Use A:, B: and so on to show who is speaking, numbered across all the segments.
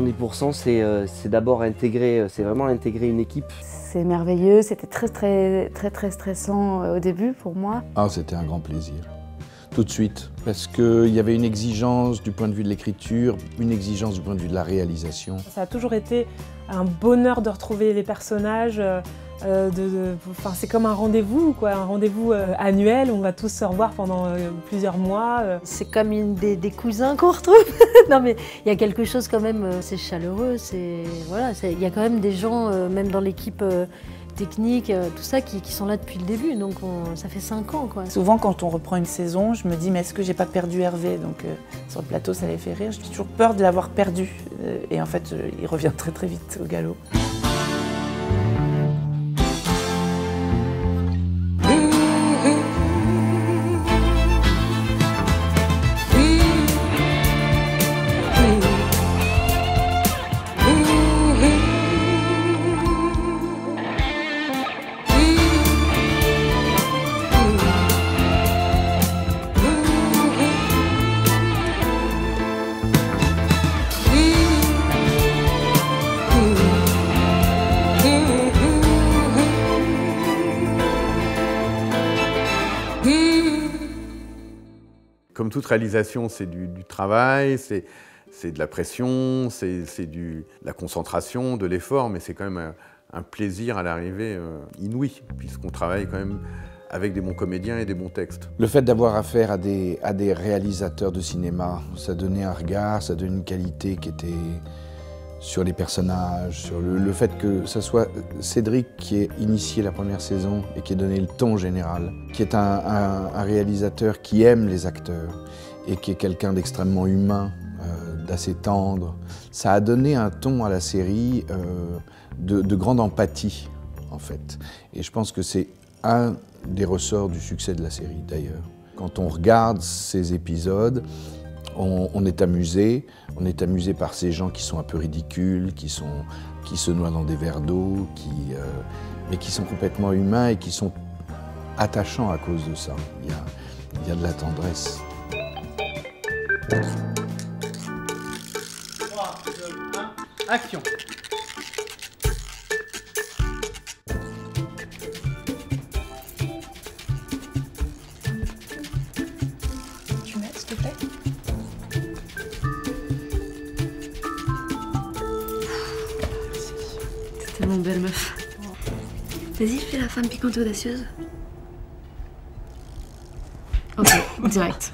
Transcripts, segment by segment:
A: 10%, c'est d'abord intégrer, c'est vraiment intégrer une équipe.
B: C'est merveilleux, c'était très stressant au début pour moi.
C: Ah, c'était un grand plaisir. Tout de suite, parce qu'il y avait une exigence du point de vue de l'écriture, une exigence du point de vue de la réalisation.
D: Ça a toujours été un bonheur de retrouver les personnages. C'est comme un rendez-vous, quoi, un rendez-vous annuel. On va tous se revoir pendant plusieurs mois.
E: C'est comme des cousins qu'on retrouve. Non mais il y a quelque chose quand même, c'est chaleureux. Voilà, il y a quand même des gens, même dans l'équipe technique, tout ça, qui sont là depuis le début. Donc ça fait 5 ans, quoi.
F: Souvent, quand on reprend une saison, je me dis mais est-ce que j'ai pas perdu Hervé? Donc sur le plateau, ça les fait rire. J'ai toujours peur de l'avoir perdu. Et en fait, il revient très vite au galop.
G: Comme toute réalisation, c'est du travail, c'est de la pression, c'est de la concentration, de l'effort, mais c'est quand même un plaisir à l'arrivée inouï, puisqu'on travaille quand même avec des bons comédiens et des bons textes.
C: Le fait d'avoir affaire à des réalisateurs de cinéma, ça donnait un regard, ça donnait une qualité qui était sur les personnages, sur le fait que ce soit Cédric qui ait initié la première saison et qui ait donné le ton général, qui est un réalisateur qui aime les acteurs et qui est quelqu'un d'extrêmement humain, d'assez tendre. Ça a donné un ton à la série de grande empathie, en fait. Et je pense que c'est un des ressorts du succès de la série, d'ailleurs. Quand on regarde ces épisodes, on est amusé par ces gens qui sont un peu ridicules, qui se noient dans des verres d'eau, mais qui sont complètement humains et qui sont attachants à cause de ça. Il y a de la tendresse.
H: 3, 2, 1, action!
D: Tu mets, s'il te plaît?
E: T'es tellement belle, meuf. Vas-y, fais la femme piquante et audacieuse. Ok, direct.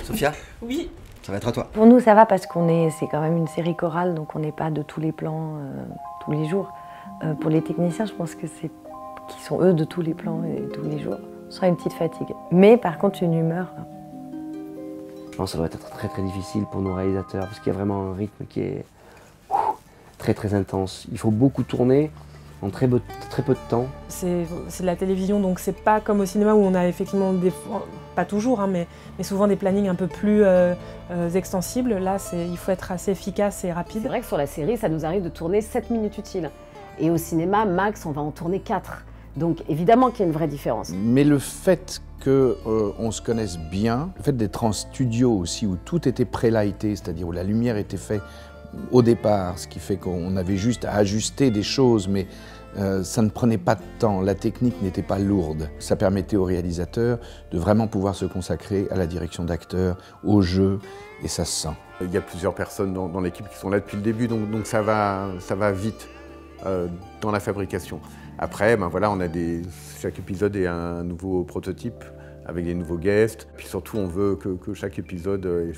A: Sophia?
D: Oui.
A: Ça va être à toi.
B: Pour nous, ça va parce c'est quand même une série chorale, donc on n'est pas de tous les plans tous les jours. Pour les techniciens, je pense que qui sont eux de tous les plans et tous les jours. Ce sera une petite fatigue. Mais par contre, une humeur.
A: Je pense que ça doit être très difficile pour nos réalisateurs parce qu'il y a vraiment un rythme qui est très intense. Il faut beaucoup tourner en très peu de temps. C'est
D: de la télévision, donc c'est pas comme au cinéma où on a effectivement pas toujours, hein, mais souvent des plannings un peu plus extensibles. Là, il faut être assez efficace et rapide.
I: C'est vrai que sur la série, ça nous arrive de tourner 7 minutes utiles. Et au cinéma, max, on va en tourner 4. Donc évidemment qu'il y a une vraie différence.
C: Mais le fait qu'on se connaisse bien, le fait d'être en studio aussi, où tout était pré-lighté, c'est-à-dire où la lumière était faite au départ, ce qui fait qu'on avait juste à ajuster des choses, mais ça ne prenait pas de temps, la technique n'était pas lourde. Ça permettait aux réalisateurs de vraiment pouvoir se consacrer à la direction d'acteurs, au jeu, et ça se sent.
G: Il y a plusieurs personnes dans l'équipe qui sont là depuis le début, donc ça va vite dans la fabrication. Après, voilà, chaque épisode est un nouveau prototype avec des nouveaux guests. Puis surtout, on veut que chaque épisode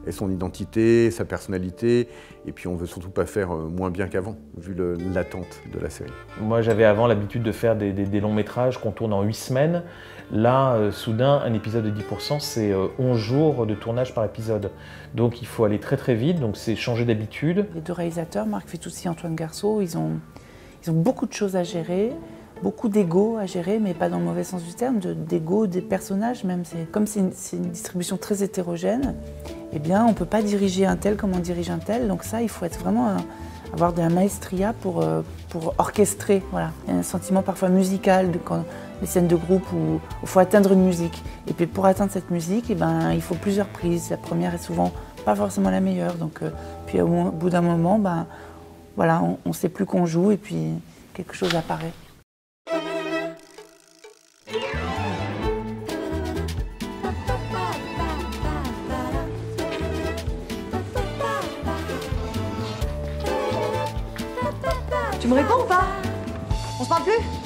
G: ait son identité, sa personnalité. Et puis, on veut surtout pas faire moins bien qu'avant, vu l'attente de la série.
J: Moi, j'avais avant l'habitude de faire des longs métrages qu'on tourne en 8 semaines. Là, soudain, un épisode de 10%, c'est 11 jours de tournage par épisode. Donc, il faut aller très vite. Donc, c'est changer d'habitude.
F: Les 2 réalisateurs, Marc Fitoussi et Antoine Garceau, ils ont beaucoup de choses à gérer. Beaucoup d'ego à gérer, mais pas dans le mauvais sens du terme, d'ego des personnages même. Comme c'est une distribution très hétérogène, eh bien, on ne peut pas diriger un tel comme on dirige un tel. Donc ça, il faut être vraiment avoir de la maestria pour orchestrer. Voilà. Il y a un sentiment parfois musical quand les scènes de groupe où il faut atteindre une musique. Et puis pour atteindre cette musique, eh ben, il faut plusieurs prises. La première est souvent pas forcément la meilleure. Donc, puis au bout d'un moment, ben, voilà, on ne sait plus qu'on joue et puis quelque chose apparaît.
K: Tu me réponds ou pas? On se parle plus?